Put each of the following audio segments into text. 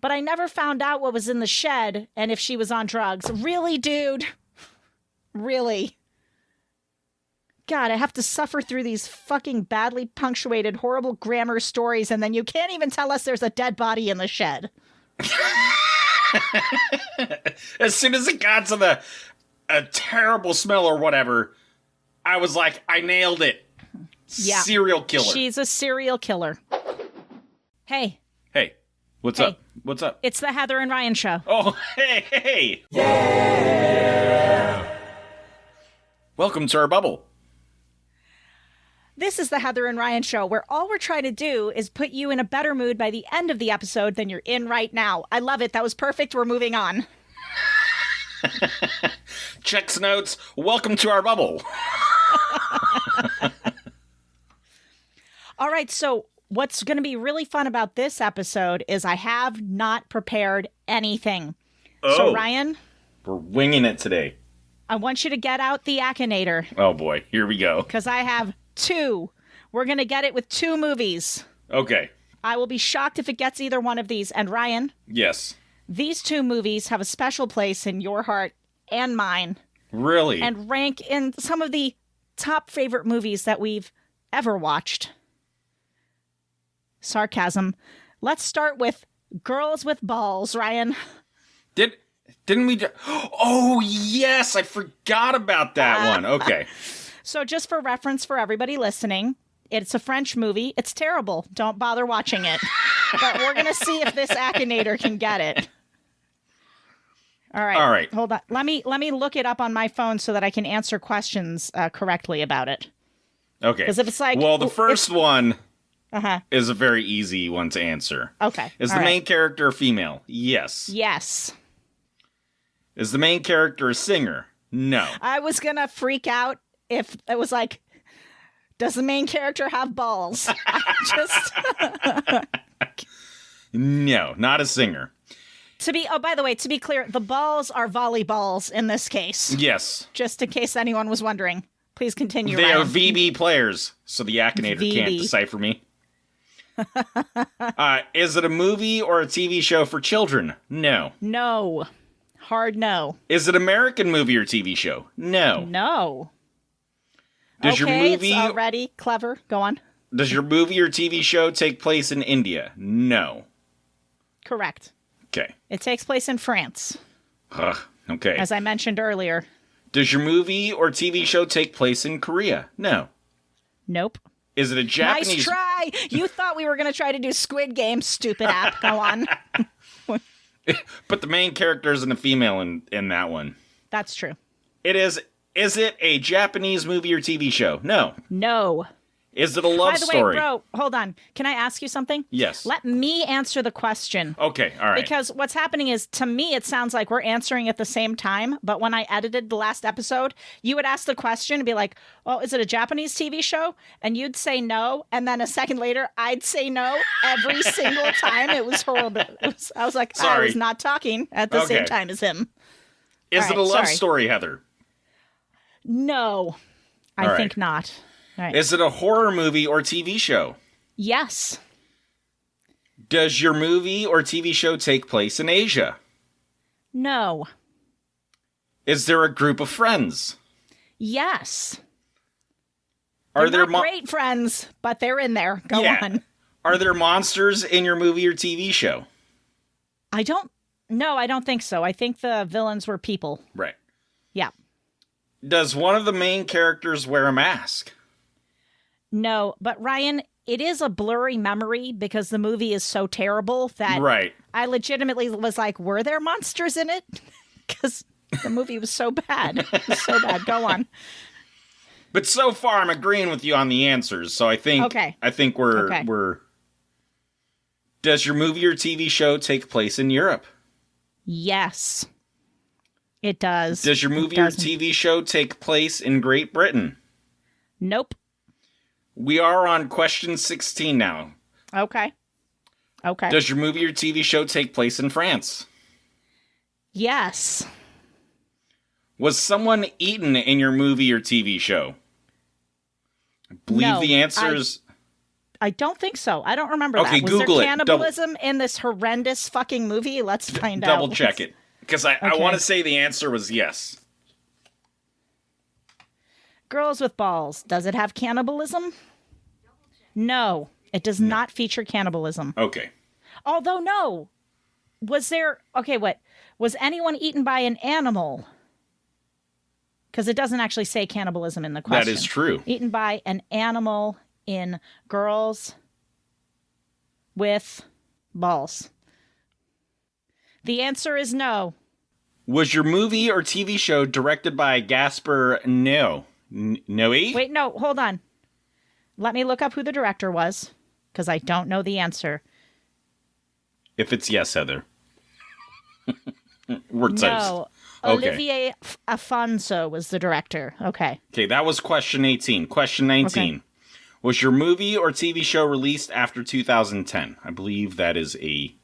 but I never found out what was in the shed and if she was on drugs. Really, dude? Really? God, I have to suffer through these fucking badly punctuated, horrible grammar stories, and then you can't even tell us there's a dead body in the shed. As soon as it got to a terrible smell or whatever, I was like, I nailed it. Yeah. Serial killer. She's a serial killer. Hey. Hey. What's up? What's up? It's the Heather and Ryan show. Oh, hey. Yeah. Welcome to our bubble. This is the Heather and Ryan show, where all we're trying to do is put you in a better mood by the end of the episode than you're in right now. I love it. That was perfect. We're moving on. Checks notes. Welcome to our bubble. All right. So what's going to be really fun about this episode is I have not prepared anything. Oh, so, Ryan, we're winging it today. I want you to get out the Akinator. Oh, boy. Here we go. Because I have two. We're going to get it with two movies. Okay. I will be shocked if it gets either one of these. And Ryan? Yes. These two movies have a special place in your heart and mine. Really? And rank in some of the top favorite movies that we've ever watched. Sarcasm. Let's start with Girls with Balls, Ryan. Didn't we? Oh, yes. I forgot about that one. Okay. So just for reference for everybody listening, it's a French movie. It's terrible. Don't bother watching it. But we're going to see if this Akinator can get it. All right. Hold on. Let me look it up on my phone so that I can answer questions correctly about it. Okay. Because if it's like... Well, the first one is a very easy one to answer. Okay. Is the main character a female? Yes. Yes. Is the main character a singer? No. I was going to freak out if it was like, does the main character have balls? No, not a singer. By the way, to be clear, the balls are volleyballs in this case. Yes. Just in case anyone was wondering. Please continue, They Ryan. are VB players, so the Akinator can't decipher me. Is it a movie or a TV show for children? No. No. Hard no. Is it American movie or TV show? No. No. Does your movie... it's already clever. Go on. Does your movie or TV show take place in India? No. Correct. Okay. It takes place in France. Okay. As I mentioned earlier. Does your movie or TV show take place in Korea? No. Nope. Is it a Japanese... Nice try! You thought we were going to try to do Squid Game, stupid app. Go on. But the main character isn't a female in that one. That's true. It is... Is it a Japanese movie or TV show? No. No. Is it a love story? By the way, bro, hold on. Can I ask you something? Yes. Let me answer the question. Okay, all right. Because what's happening is, to me, it sounds like we're answering at the same time. But when I edited the last episode, you would ask the question and be like, well, is it a Japanese TV show? And you'd say no. And then a second later, I'd say no every single time. It was horrible. I was like, Sorry. I was not talking at the same time as him. Is it a love story, Heather? No, I think not. All right. Is it a horror movie or TV show? Yes. Does your movie or TV show take place in Asia? No. Is there a group of friends? Yes. Are there not great friends, but they're in there. Go on. Are there monsters in your movie or TV show? No, I don't think so. I think the villains were people. Right. Yeah. Does one of the main characters wear a mask? No, but Ryan, it is a blurry memory because the movie is so terrible that I legitimately was like, were there monsters in it? Because the movie was so bad. It was so bad. Go on. But so far, I'm agreeing with you on the answers. So I think we're. Does your movie or TV show take place in Europe? Yes, it does. Does your movie or TV show take place in Great Britain? Nope. We are on question 16 now. Okay. Does your movie or TV show take place in France? Yes. Was someone eaten in your movie or TV show? I believe the answer is... I don't think so. I don't remember that. Was Google there cannibalism in this horrendous fucking movie? Let's find out. Double check it. Because I want to say the answer was yes. Girls with Balls. Does it have cannibalism? No. It does not feature cannibalism. Okay. Although, no. Was there... Okay, what? Was anyone eaten by an animal? Because it doesn't actually say cannibalism in the question. That is true. Eaten by an animal in Girls with Balls. The answer is no. Was your movie or TV show directed by Gaspar Noé? Wait, no, hold on. Let me look up who the director was, because I don't know the answer. If it's yes, Heather. No. Olivier Afonso was the director. Okay. Okay, that was question 18. Question 19. Okay. Was your movie or TV show released after 2010? I believe that is a...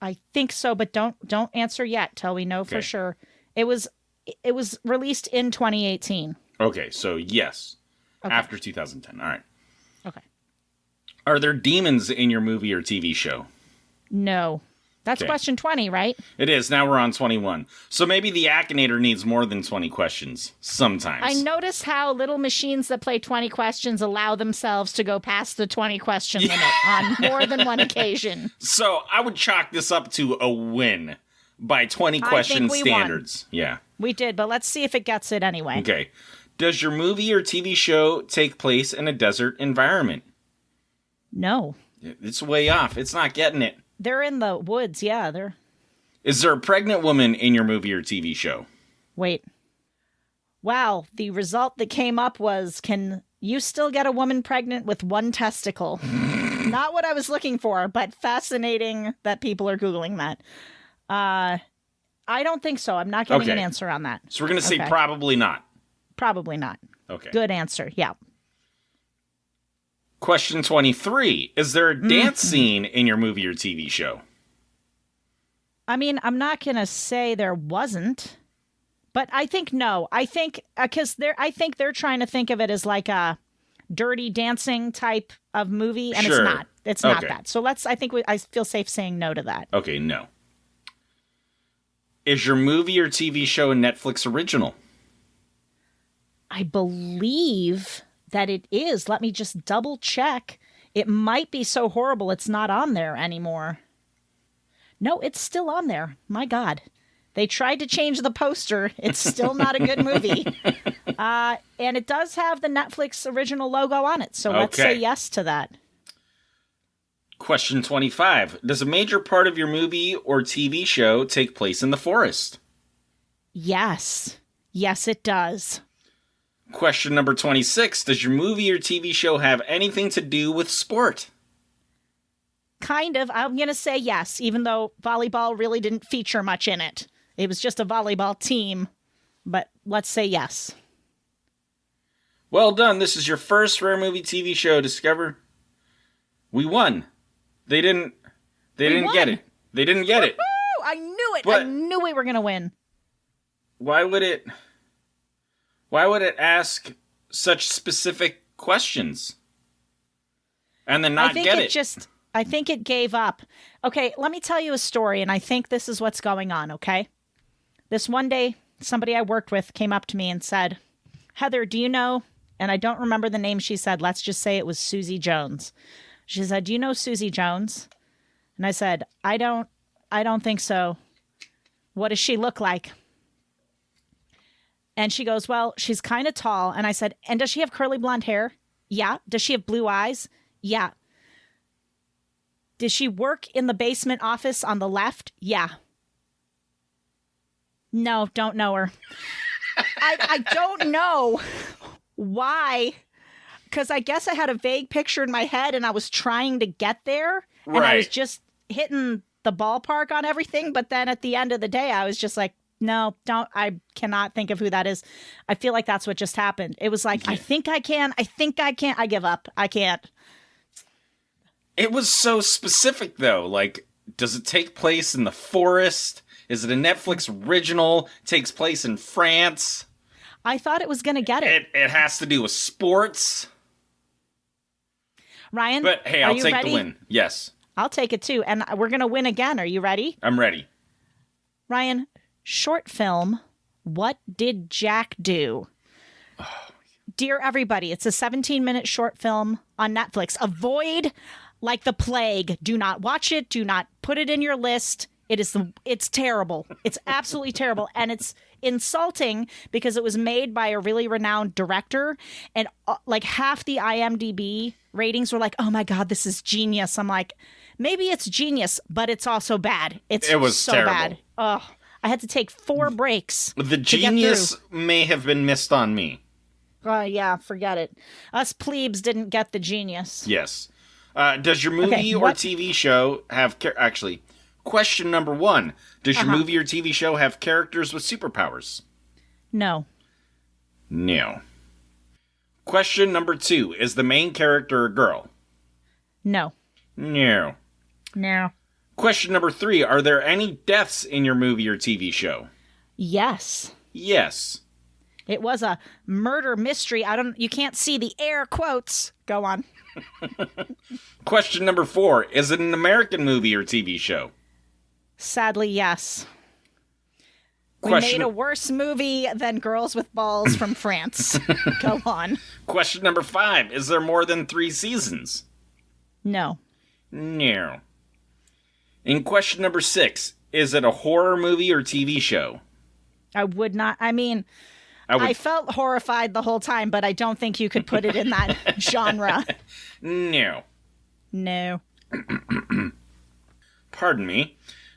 I think so, but don't answer yet till we know for sure. It was released in 2018. Okay, so yes. Okay. After 2010. All right. Okay. Are there demons in your movie or TV show? No. That's question 20, right? It is. Now we're on 21. So maybe the Akinator needs more than 20 questions sometimes. I notice how little machines that play 20 questions allow themselves to go past the 20 question limit on more than one occasion. So I would chalk this up to a win by 20 question standards. Won. Yeah. We did, but let's see if it gets it anyway. Okay. Does your movie or TV show take place in a desert environment? No. It's way off. It's not getting it. They're in the woods, yeah. Is there a pregnant woman in your movie or TV show? Wait. Wow, the result that came up was, can you still get a woman pregnant with one testicle? Not what I was looking for, but fascinating that people are Googling that. I don't think so. I'm not getting an answer on that. So we're going to say probably not. Probably not. Okay. Good answer, yeah. Question 23. Is there a dance scene in your movie or TV show? I mean, I'm not going to say there wasn't, but I think no. I think, because I think they're trying to think of it as like a dirty dancing type of movie, and it's not. It's not that. So I feel safe saying no to that. Okay, no. Is your movie or TV show a Netflix original? I believe that it is. Let me just double check. It might be so horrible it's not on there anymore. No, it's still on there. My God. They tried to change the poster. It's still not a good movie. And it does have the Netflix original logo on it. So let's say yes to that. Question 25. Does a major part of your movie or TV show take place in the forest? Yes. Yes, it does. Question number 26. Does your movie or TV show have anything to do with sport? Kind of. I'm going to say yes, even though volleyball really didn't feature much in it. It was just a volleyball team. But let's say yes. Well done. This is your first Rare Movie TV show, Discover. We won. They didn't get it. They didn't get it. I knew it. I knew we were going to win. Why would it ask such specific questions and then not get it? I think it gave up. Okay, let me tell you a story, and I think this is what's going on, okay? This one day, somebody I worked with came up to me and said, Heather, do you know, and I don't remember the name she said, let's just say it was Susie Jones. She said, do you know Susie Jones? And I said, I don't think so. What does she look like? And she goes, well, she's kind of tall. And I said, and does she have curly blonde hair? Yeah. Does she have blue eyes? Yeah. Does she work in the basement office on the left? Yeah. No, don't know her. I don't know why. Because I guess I had a vague picture in my head and I was trying to get there. And I was just hitting the ballpark on everything. But then at the end of the day, I was just like, no, I cannot think of who that is. I feel like that's what just happened. It was like, I think I can. I give up. I can't. It was so specific, though. Like, does it take place in the forest? Is it a Netflix original? Takes place in France? I thought it was going to get it. It has to do with sports? Ryan, but hey, I'll take the win. Yes. I'll take it too. And we're going to win again. Are you ready? I'm ready. Ryan, short film, What Did Jack Do? Oh. Dear everybody, it's a 17-minute short film on Netflix. Avoid like the plague. Do not watch it. Do not put it in your list. It's terrible. It's absolutely terrible. And it's insulting because it was made by a really renowned director. And like half the IMDb ratings were like, oh my God, this is genius. I'm like, maybe it's genius, but it's also bad. It was so terrible. Bad. Oh, I had to take 4 breaks. The genius may have been missed on me. Yeah, forget it. Us plebes didn't get the genius. Yes. Does your movie or TV show have... Actually, question number 1. Does your movie or TV show have characters with superpowers? No. No. Question number 2. Is the main character a girl? No. No. No. Question number 3. Are there any deaths in your movie or TV show? Yes. Yes. It was a murder mystery. You can't see the air quotes. Go on. Question number 4. Is it an American movie or TV show? Sadly, yes. We made a worse movie than Girls with Balls from France. Go on. Question number 5. Is there more than 3 seasons? No. No. And question number 6. Is it a horror movie or TV show? I would not. I mean... I felt horrified the whole time, but I don't think you could put it in that genre. No. No. Pardon me.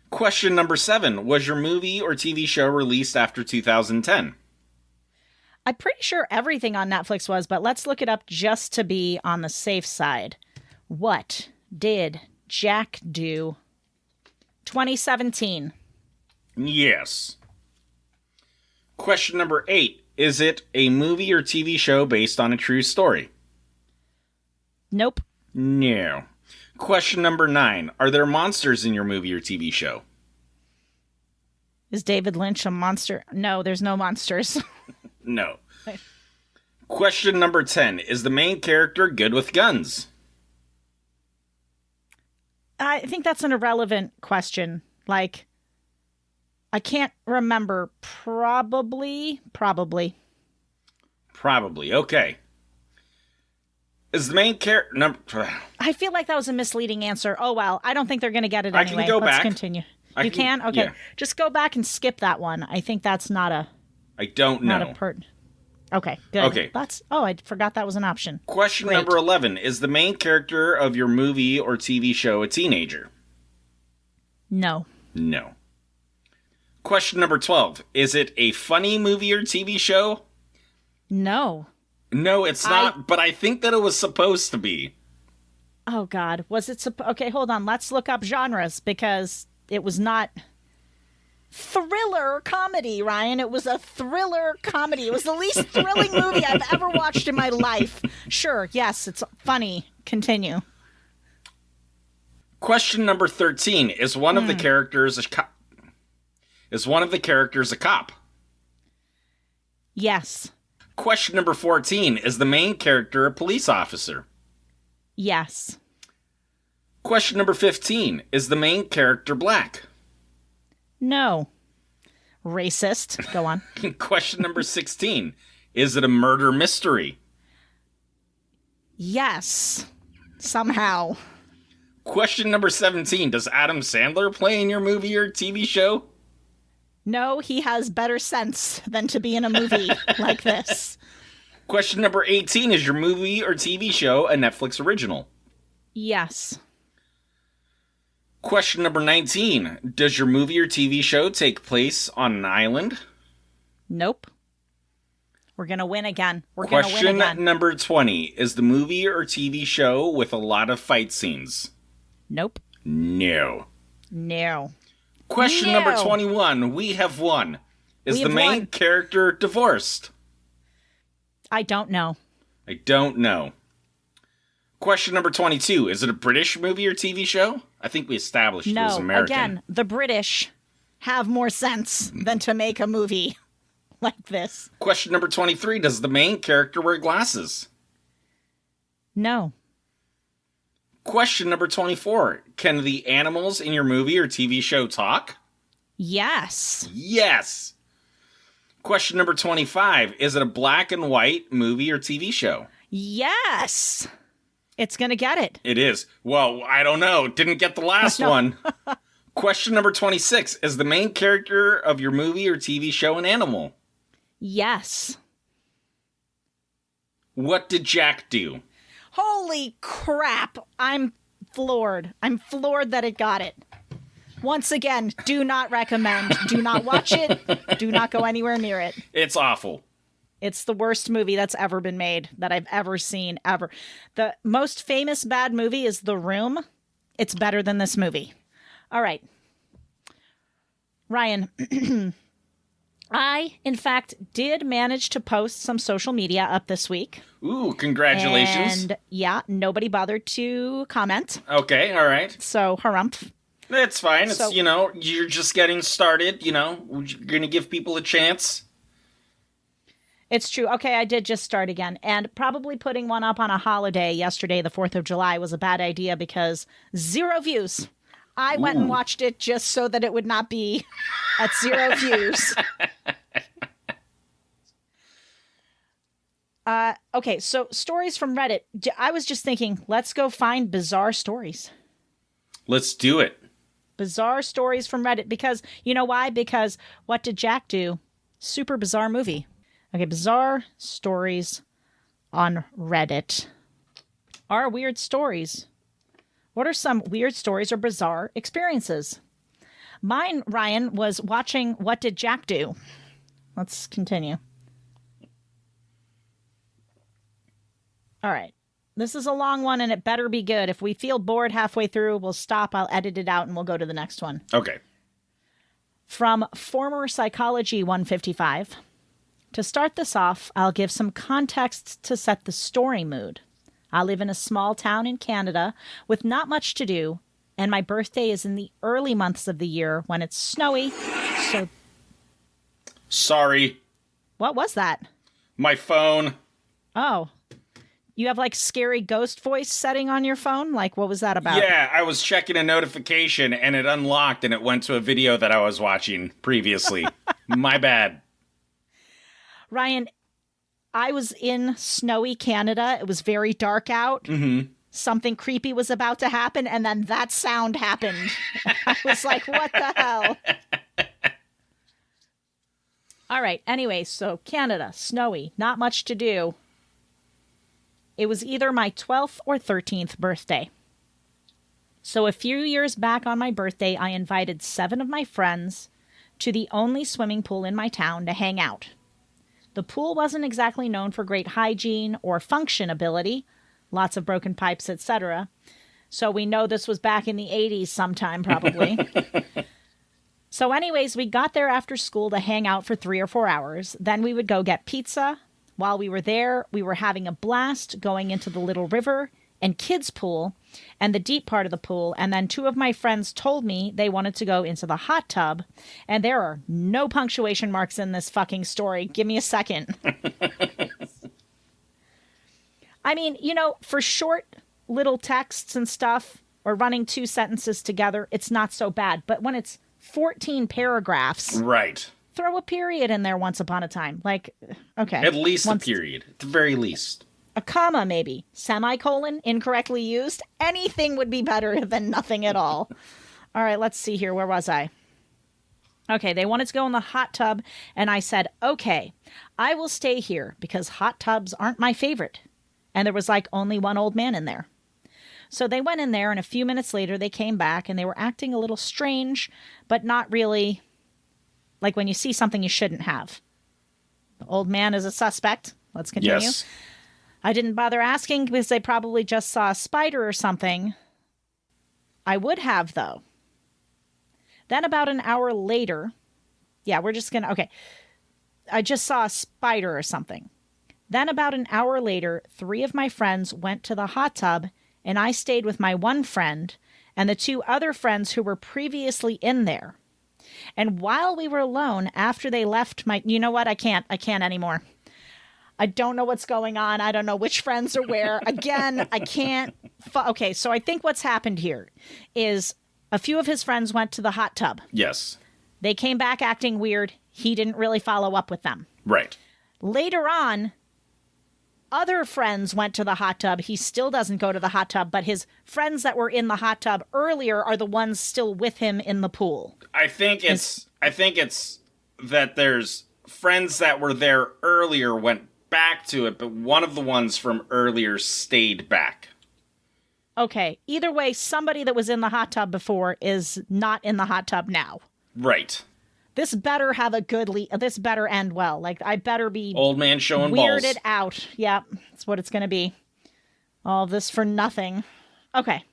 Question number 7. Was your movie or TV show released after 2010? I'm pretty sure everything on Netflix was, but let's look it up just to be on the safe side. What did Jack do? 2017. Yes. Question number 8. Is it a movie or TV show based on a true story? Nope. No. Question number 9. Are there monsters in your movie or TV show? Is David Lynch a monster? No, there's no monsters. No. Question number 10. Is the main character good with guns? I think that's an irrelevant question. Like... I can't remember. Probably. Okay. Is the main character... I feel like that was a misleading answer. Oh, well. I don't think they're going to get it anyway. I can go back. Let's continue. You can? Okay. Yeah. Just go back and skip that one. I think that's not a... I don't know. Not a Okay, good. Okay. I forgot that was an option. Question number 11. Is the main character of your movie or TV show a teenager? No. No. Question number 12. Is it a funny movie or TV show? No. No, it's not, but I think that it was supposed to be. Oh, God. Was it Okay, hold on. Let's look up genres, because it was not thriller comedy, Ryan. It was a thriller comedy. It was the least thrilling movie I've ever watched in my life. Sure, yes, it's funny. Continue. Question number 13. Is one of the characters a cop? Is one of the characters a cop? Yes. Question number 14. Is the main character a police officer? Yes. Question number 15. Is the main character black? No. Racist. Go on. Question number 16. Is it a murder mystery? Yes. Somehow. Question number 17. Does Adam Sandler play in your movie or TV show? No, he has better sense than to be in a movie like this. Question number 18. Is your movie or TV show a Netflix original? Yes. Question number 19. Does your movie or TV show take place on an island? Nope. We're going to win again. Question number 20. Is the movie or TV show with a lot of fight scenes? Nope. No. No. Question number 21. We have won. Is the main character divorced? I don't know. I don't know. Question number 22. Is it a British movie or TV show? I think we established it was American. Again, the British have more sense than to make a movie like this. Question number 23. Does the main character wear glasses? No. Question number 24. Can the animals in your movie or TV show talk? Yes. Yes. Question number 25. Is it a black and white movie or TV show? Yes. It's going to get it. It is. Well, I don't know. Didn't get the last one. Question number 26. Is the main character of your movie or TV show an animal? Yes. What did Jack do? Holy crap. I'm floored. I'm floored that it got it. Once again, do not recommend. Do not watch it. Do not go anywhere near it. It's awful. It's the worst movie that's ever been made, that I've ever seen, ever. The most famous bad movie is The Room. It's better than this movie. All right. Ryan, I, in fact, did manage to post some social media up this week. Ooh, congratulations. And yeah, nobody bothered to comment. Okay, all right. So, harumph. It's fine. It's, you're just getting started, You're going to give people a chance. It's true. Okay, I did just start again. And probably putting one up on a holiday yesterday, the 4th of July, was a bad idea because 0 views. I went and watched it just so that it would not be at 0 views. Okay, so stories from Reddit. I was just thinking, let's go find bizarre stories. Let's do it. Bizarre stories from Reddit. Because, you know why? Because What Did Jack Do? Super bizarre movie. Okay, bizarre stories on Reddit. Are weird stories. What are some weird stories or bizarre experiences? Mine, Ryan, was watching What Did Jack Do? Let's continue. All right. This is a long one, and it better be good. If we feel bored halfway through, we'll stop. I'll edit it out, and we'll go to the next one. Okay. From Former Psychology 155. To start this off, I'll give some context to set the story mood. I live in a small town in Canada with not much to do, and my birthday is in the early months of the year when it's snowy, so... Sorry. What was that? My phone. Oh. You have, scary ghost voice setting on your phone? What was that about? Yeah, I was checking a notification, and it unlocked, and it went to a video that I was watching previously. My bad. Ryan, I was in snowy Canada. It was very dark out. Mm-hmm. Something creepy was about to happen, and then that sound happened. I was like, what the hell? All right. Anyway, so Canada, snowy, not much to do. It was either my 12th or 13th birthday. So a few years back on my birthday, I invited 7 of my friends to the only swimming pool in my town to hang out. The pool wasn't exactly known for great hygiene or functionability, lots of broken pipes, etc. So we know this was back in the 80s sometime, probably. So anyways, we got there after school to hang out for 3 or 4 hours. Then we would go get pizza. While we were there, we were having a blast going into the little river and kids' pool and the deep part of the pool. And then 2 of my friends told me they wanted to go into the hot tub. And there are no punctuation marks in this fucking story. Give me a second. I mean, for short little texts and stuff or running 2 sentences together, it's not so bad. But when it's 14 paragraphs. Right. Throw a period in there once upon a time. Okay. At least a period. At the very least. A comma, maybe. Semicolon, incorrectly used. Anything would be better than nothing at all. All right, let's see here. Where was I? Okay, they wanted to go in the hot tub, and I said, okay, I will stay here because hot tubs aren't my favorite. And there was only one old man in there. So they went in there, and a few minutes later, they came back, and they were acting a little strange, but not really like when you see something you shouldn't have. The old man is a suspect. Let's continue. Yes. I didn't bother asking because they probably just saw a spider or something. I would have, though. Then about an hour later, okay. I just saw a spider or something. Then about an hour later, 3 of my friends went to the hot tub, and I stayed with my one friend and the 2 other friends who were previously in there. And while we were alone, after they left you know what? I can't anymore. I don't know what's going on. I don't know which friends are where. Again, I can't. Okay, so I think what's happened here is a few of his friends went to the hot tub. Yes. They came back acting weird. He didn't really follow up with them. Right. Later on, other friends went to the hot tub. He still doesn't go to the hot tub, but his friends that were in the hot tub earlier are the ones still with him in the pool. I think it's that there's friends that were there earlier went back to it, but one of the ones from earlier stayed back. Okay. Either way, somebody that was in the hot tub before is not in the hot tub now. Right. This better have a good this better end well. Like, I better be old man showing weirded balls. out. Yep, that's what it's going to be. All this for nothing. Okay.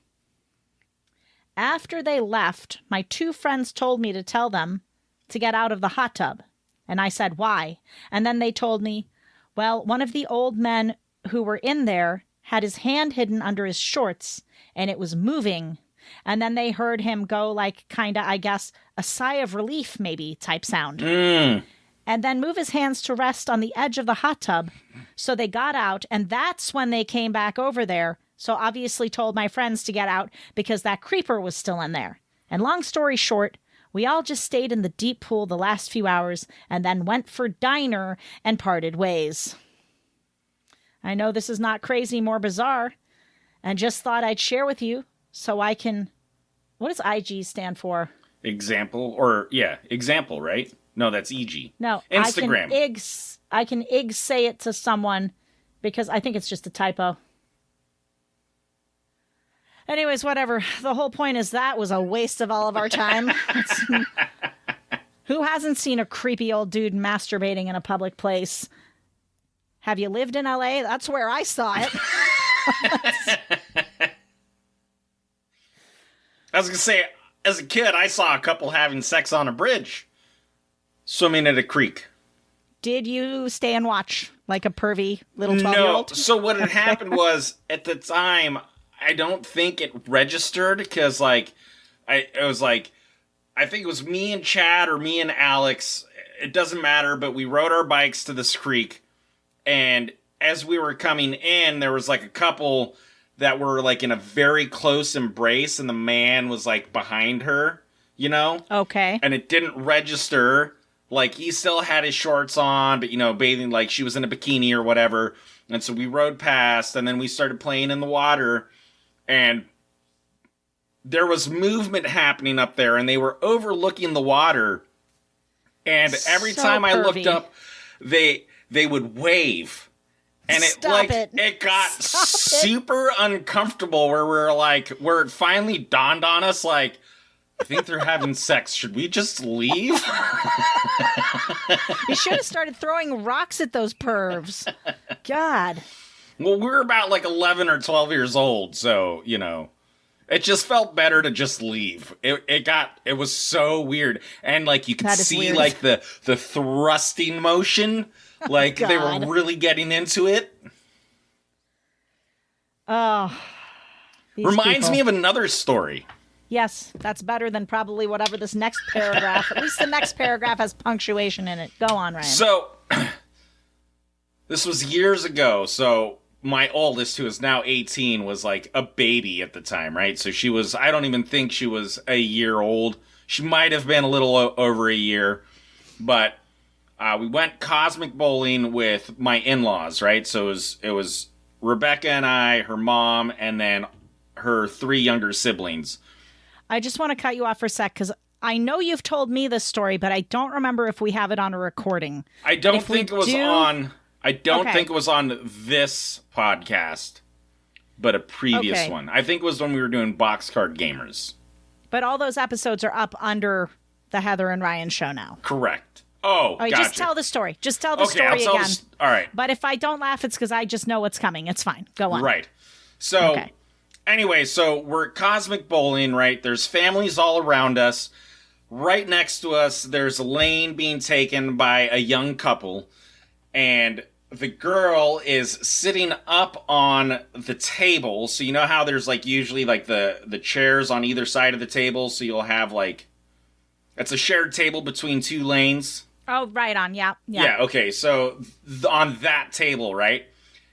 After they left, my two friends told me to tell them to get out of the hot tub. And I said, why? And then they told me, well, one of the old men who were in there had his hand hidden under his shorts, and it was moving. And then they heard him go like, kind of, I guess, a sigh of relief maybe type sound. And then move his hands to rest on the edge of the hot tub. So they got out, and that's when they came back over there. So obviously told my friends to get out because that creeper was still in there. And long story short, we all just stayed in the deep pool the last few hours and then went for diner and parted ways. I know this is not crazy, more bizarre, and just thought I'd share with you. So I can, what does IG stand for? Example, or example, right? No, that's EG. No, Instagram. I can say it to someone because I think it's just a typo. Anyways, whatever. The whole point is that was a waste of all of our time. Who hasn't seen a creepy old dude masturbating in a public place? Have you lived in LA? That's where I saw it. I was going to say, as a kid, I saw a couple having sex on a bridge, swimming at a creek. Did you stay and watch like a pervy little 12-year-old? No. So what had happened was, at the time, I don't think it registered because, I think it was me and Chad or me and Alex. It doesn't matter, but we rode our bikes to this creek, and as we were coming in, there was a couple that were in a very close embrace, and the man was behind her, Okay. And it didn't register. He still had his shorts on, but bathing she was in a bikini or whatever. And so we rode past, and then we started playing in the water, and there was movement happening up there, and they were overlooking the water. And every time I looked up, they would wave. And it got super uncomfortable where where it finally dawned on us, I think they're having sex. Should we just leave? You should have started throwing rocks at those pervs. God. Well, we were about 11 or 12 years old, so, it just felt better to just leave. It was so weird. And you could see weird. The thrusting motion. They were really getting into it. Oh. Reminds me of another story. Yes, that's better than probably whatever this next paragraph. At least the next paragraph has punctuation in it. Go on, Ryan. So, this was years ago. So, my oldest, who is now 18, was a baby at the time, right? So she was, I don't even think she was a year old. She might have been a little over a year. But we went cosmic bowling with my in-laws, right? So it was Rebecca and I, her mom, and then her 3 younger siblings. I just want to cut you off for a sec because I know you've told me this story, but I don't remember if we have it on a recording. I don't think it was on this podcast, but a previous one. I think it was when we were doing Boxcard Gamers. But all those episodes are up under the Heather and Ryan show now. Correct. Oh, gotcha. Just tell the story. Just tell the story again. All right. But if I don't laugh, it's because I just know what's coming. It's fine. Go on. Right. So, anyway, so we're cosmic bowling, right? There's families all around us. Right next to us, there's a lane being taken by a young couple. And the girl is sitting up on the table. So you know how there's usually the chairs on either side of the table. So you'll have it's a shared table between 2 lanes. Oh, right on. Yeah. Yeah, okay. So on that table, right?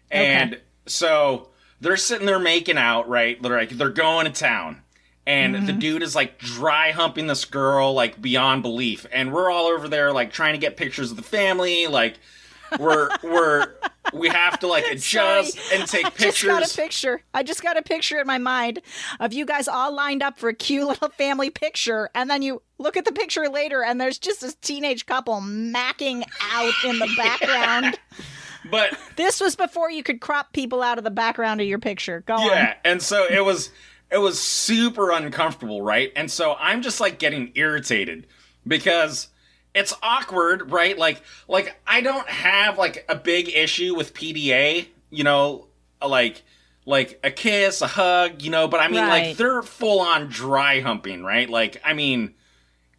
And so they're sitting there making out, right? They're going to town. And the dude is like dry humping this girl like beyond belief. And we're all over there like trying to get pictures of the family, like we have to like adjust and take pictures. I just got a picture in my mind of you guys all lined up for a cute little family picture, and then you look at the picture later and there's just this teenage couple macking out in the background. But this was before you could crop people out of the background of your picture. Go on. Yeah, and so it was super uncomfortable, right? And so I'm just like getting irritated because it's awkward, right? Like I don't have like a big issue with PDA, you know, like a kiss, a hug, you know, but I mean like they're full on dry humping, right? Like I mean,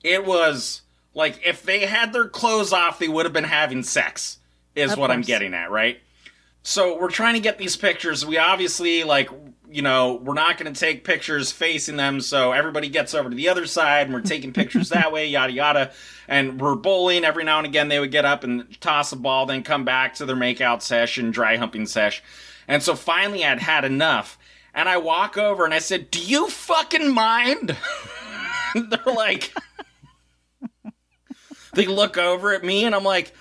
it was like if they had their clothes off, they would have been having sex, is what I'm getting at, right? So we're trying to get these pictures. We obviously, like, you know, we're not going to take pictures facing them, so everybody gets over to the other side, and we're taking pictures that way, yada, yada. And we're bowling. Every now and again, they would get up and toss a ball, then come back to their makeout session, dry humping sesh. And so finally, I'd had enough. And I walk over, and I said, "Do you fucking mind?" They're like... They look over at me, and I'm like,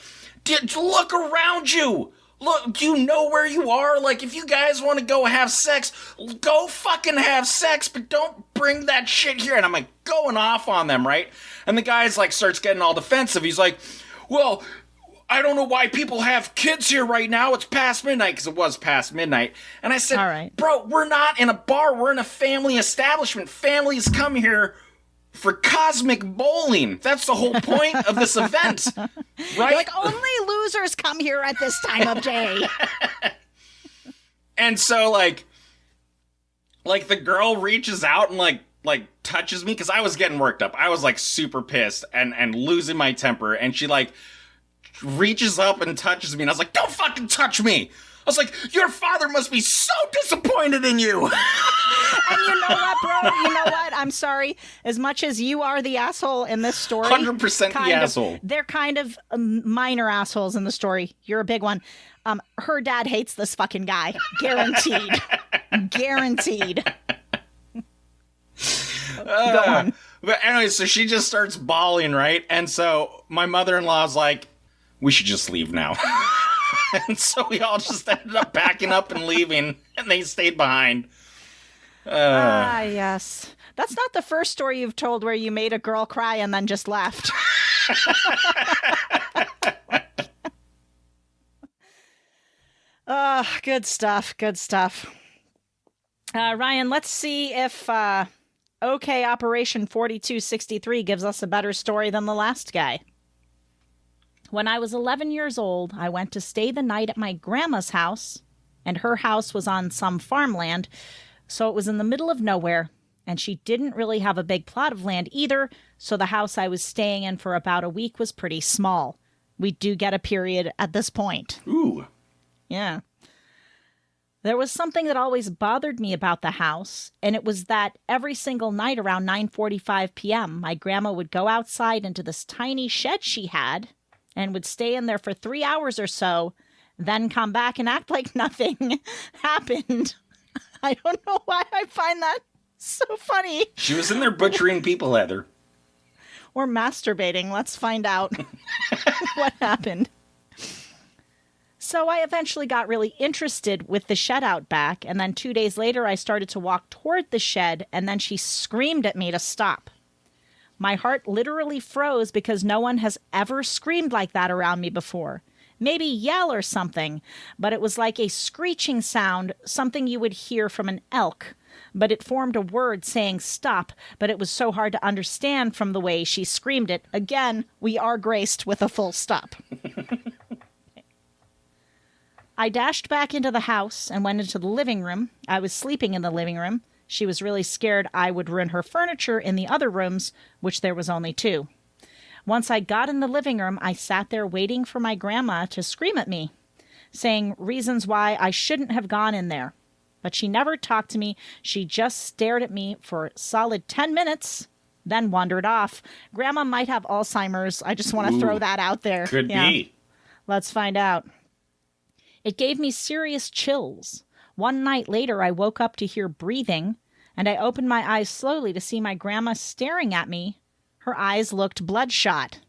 look around you! Look, do you know where you are? Like, if you guys want to go have sex, go fucking have sex, but don't bring that shit here. And I'm like going off on them, right? And the guy's like starts getting all defensive. He's like, well, I don't know why people have kids here right now. It's past midnight, because it was past midnight. And I said, all right, bro, we're not in a bar. We're in a family establishment. Families come here for cosmic bowling. That's the whole point of this event, right? You're like, only losers come here at this time of day. And so, like the girl reaches out and like touches me, because I was getting worked up. I was like super pissed and losing my temper, and she like reaches up and touches me, and I was like, don't fucking touch me. I was like, your father must be so disappointed in you. And you know what, bro? You know what? I'm sorry. As much as you are the asshole in this story. 100% the asshole. They're kind of minor assholes in the story. You're a big one. Her dad hates this fucking guy. Guaranteed. Guaranteed. Go on. But anyway, so she just starts bawling, right? And so my mother-in-law's like, we should just leave now. And so we all just ended up backing up and leaving, and they stayed behind. Yes. That's not the first story you've told where you made a girl cry and then just left. Good stuff. Good stuff. Ryan, let's see if OK Operation 4263 gives us a better story than the last guy. When I was 11 years old, I went to stay the night at my grandma's house, and her house was on some farmland, so it was in the middle of nowhere, and she didn't really have a big plot of land either, so the house I was staying in for about a week was pretty small. We do get a period at this point. Ooh. Yeah. There was something that always bothered me about the house, and it was that every single night around 9:45 p.m., my grandma would go outside into this tiny shed she had, and would stay in there for 3 hours or so, then come back and act like nothing happened. I don't know why I find that so funny. She was in there butchering people, Heather. Or masturbating. Let's find out what happened. So I eventually got really interested with the shed out back, and then 2 days later I started to walk toward the shed, and then she screamed at me to stop. My heart literally froze because no one has ever screamed like that around me before. Maybe yell or something, but it was like a screeching sound, something you would hear from an elk. But it formed a word saying stop, but it was so hard to understand from the way she screamed it. Again, we are graced with a full stop. I dashed back into the house and went into the living room. I was sleeping in the living room. She was really scared I would ruin her furniture in the other rooms, which there was only 2. Once I got in the living room, I sat there waiting for my grandma to scream at me, saying reasons why I shouldn't have gone in there. But she never talked to me. She just stared at me for a solid 10 minutes, then wandered off. Grandma might have Alzheimer's. I just want to throw that out there. Could be. Let's find out. It gave me serious chills. One night later, I woke up to hear breathing, and I opened my eyes slowly to see my grandma staring at me. Her eyes looked bloodshot.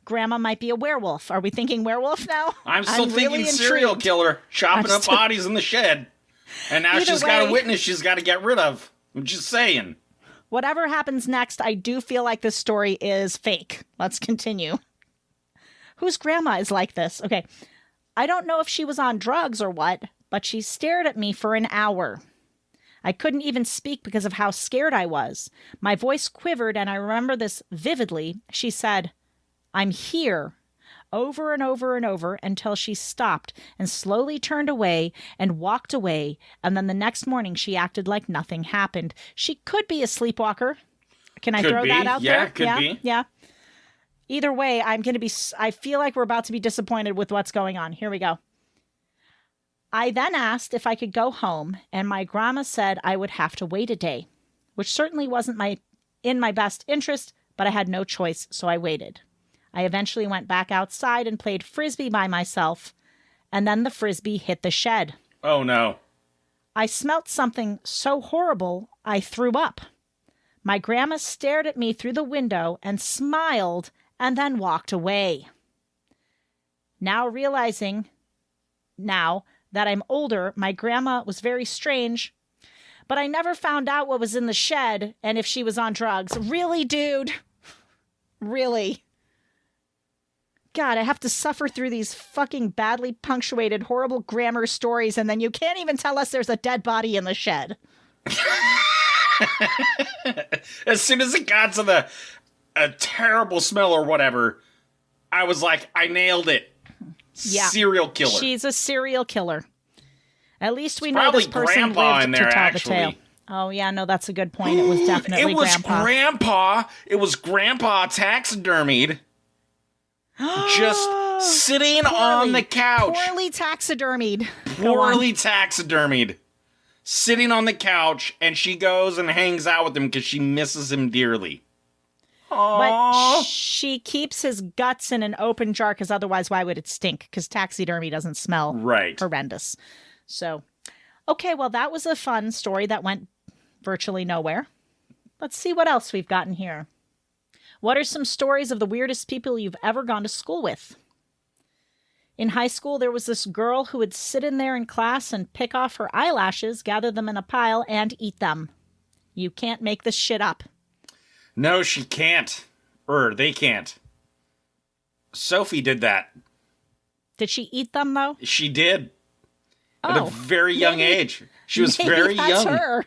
Grandma might be a werewolf. Are we thinking werewolf now? I'm still thinking really serial killer chopping up bodies in the shed. And now she's got a witness she's got to get rid of. I'm just saying. Whatever happens next, I do feel like this story is fake. Let's continue. Whose grandma is like this? Okay. I don't know if she was on drugs or what, but she stared at me for an hour. I couldn't even speak because of how scared I was. My voice quivered, and I remember this vividly. She said, "I'm here," over and over and over until she stopped and slowly turned away and walked away. And then the next morning, she acted like nothing happened. She could be a sleepwalker. Can I throw that out there? Could be. Yeah. Either way, I feel like we're about to be disappointed with what's going on. Here we go. I then asked if I could go home, and my grandma said I would have to wait a day, which certainly wasn't in my best interest, but I had no choice, so I waited. I eventually went back outside and played frisbee by myself, and then the frisbee hit the shed. Oh, no. I smelt something so horrible, I threw up. My grandma stared at me through the window and smiled and then walked away. Now realizing that I'm older, my grandma was very strange, but I never found out what was in the shed and if she was on drugs. Really, dude? Really? God, I have to suffer through these fucking badly punctuated, horrible grammar stories, and then you can't even tell us there's a dead body in the shed. As soon as it got to a terrible smell or whatever, I was like, I nailed it. Yeah. Serial killer. She's a serial killer. At least we know this person lived to tell the tale. Oh, yeah, no, that's a good point. It was definitely Grandpa. It was Grandpa taxidermied. Just sitting on the couch. Poorly taxidermied. Sitting on the couch, and she goes and hangs out with him because she misses him dearly. Aww. But she keeps his guts in an open jar because otherwise why would it stink? Because taxidermy doesn't smell horrendous. So, okay, well, that was a fun story that went virtually nowhere. Let's see what else we've gotten here. What are some stories of the weirdest people you've ever gone to school with? In high school, there was this girl who would sit in there in class and pick off her eyelashes, gather them in a pile, and eat them. You can't make this shit up. No, she can't. They can't. Sophie did that. Did she eat them, though? She did. At a very young age. She was very young. Her.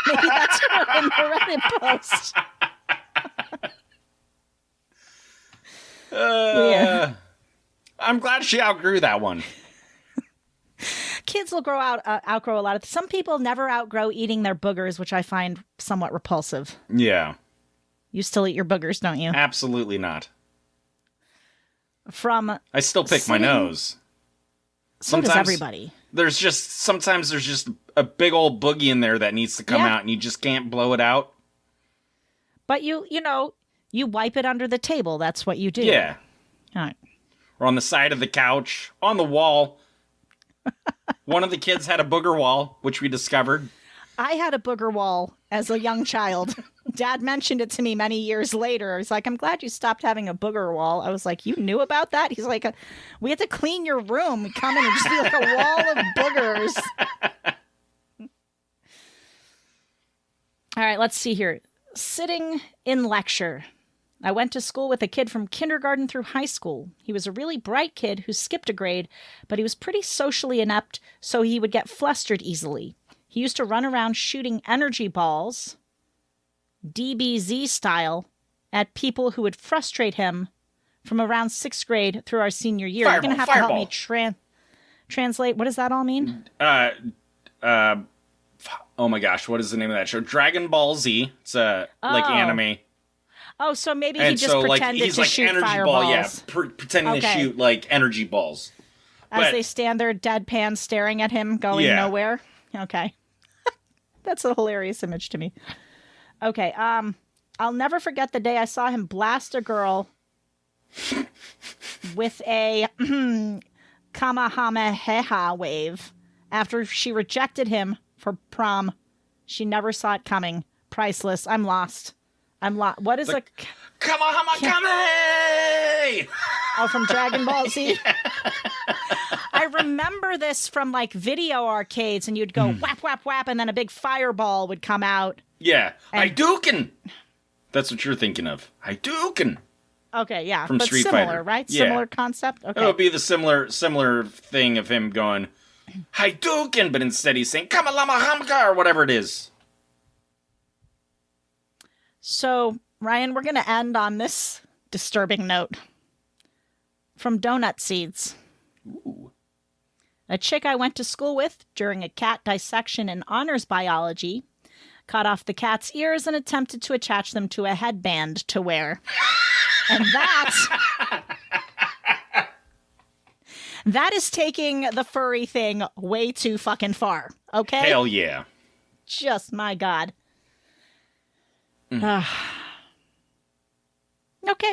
Maybe that's her in the Reddit post. I'm glad she outgrew that one. Kids will outgrow a lot of. Some people never outgrow eating their boogers, which I find somewhat repulsive. Yeah. You still eat your boogers, don't you? Absolutely not. I still pick my nose. So does everybody. Sometimes there's just a big old boogie in there that needs to come out, and you just can't blow it out. But you wipe it under the table. That's what you do. Yeah. All right. Or on the side of the couch, on the wall. One of the kids had a booger wall, which we discovered. I had a booger wall as a young child. Dad mentioned it to me many years later. He's like, I'm glad you stopped having a booger wall. I was like, you knew about that? He's like, we had to clean your room. We come in and just be like a wall of boogers. All right, let's see here. Sitting in lecture. I went to school with a kid from kindergarten through high school. He was a really bright kid who skipped a grade, but he was pretty socially inept, so he would get flustered easily. He used to run around shooting energy balls, DBZ style, at people who would frustrate him from around 6th grade through our senior year. You're going to have to help me translate. What does that all mean? Oh my gosh, what is the name of that show? Dragon Ball Z. It's like anime. Oh, so maybe he just pretended to shoot energy fireballs. Ball, yeah, pretending to shoot like energy balls. As they stand there deadpan staring at him, going nowhere. Okay. That's a hilarious image to me. Okay, I'll never forget the day I saw him blast a girl with a Kamehameha wave after she rejected him for prom. She never saw it coming. Priceless. I'm lost. What is a... Kamehameha! Oh, from Dragon Ball Z? Yeah. I remember this from, like, video arcades, and you'd go whap, whap, whap, and then a big fireball would come out. Yeah. And... Hadouken! That's what you're thinking of. Hadouken! Okay, yeah. From but Street similar, Fighter. right? Yeah. Similar concept? Okay. It would be the similar thing of him going, Hadouken! But instead he's saying, Kamehameha! Or whatever it is. So, Ryan, we're going to end on this disturbing note. From Donut Seeds. Ooh. A chick I went to school with during a cat dissection in honors biology cut off the cat's ears and attempted to attach them to a headband to wear. And that is taking the furry thing way too fucking far, okay? Hell yeah. Just, my God. Okay,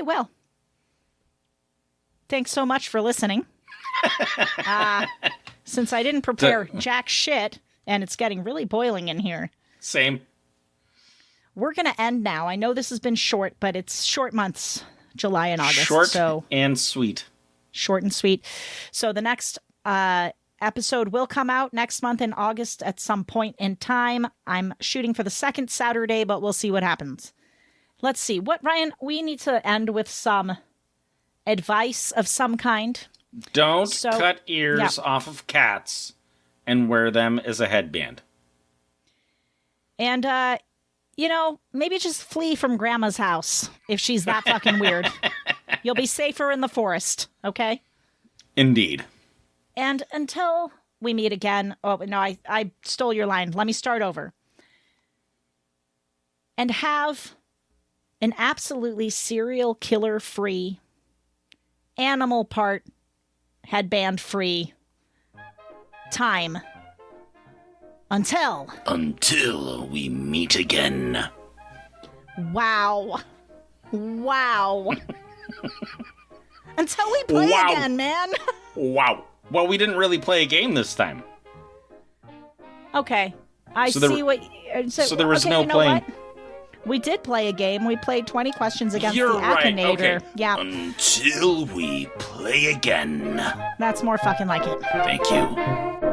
well. Thanks so much for listening. Since I didn't prepare jack shit, and it's getting really boiling in here. Same. We're going to end now. I know this has been short, but it's short months, July and August. Short and sweet. Short and sweet. So the next episode will come out next month in August at some point in time. I'm shooting for the second Saturday, but we'll see what happens. Let's see. Ryan, we need to end with some advice of some kind. Don't cut ears off of cats and wear them as a headband. And, maybe just flee from Grandma's house if she's that fucking weird. You'll be safer in the forest, okay? Indeed. And until we meet again... Oh, no, I stole your line. Let me start over. And have an absolutely serial killer-free, animal part, headband-free time. Until we meet again. Wow. Until we play again, man. Wow. Well, we didn't really play a game this time. Okay. So there was no playing. What? We did play a game. We played 20 questions against You're the right. Akinator. Okay. Yeah. Until we play again. That's more fucking like it. Thank you.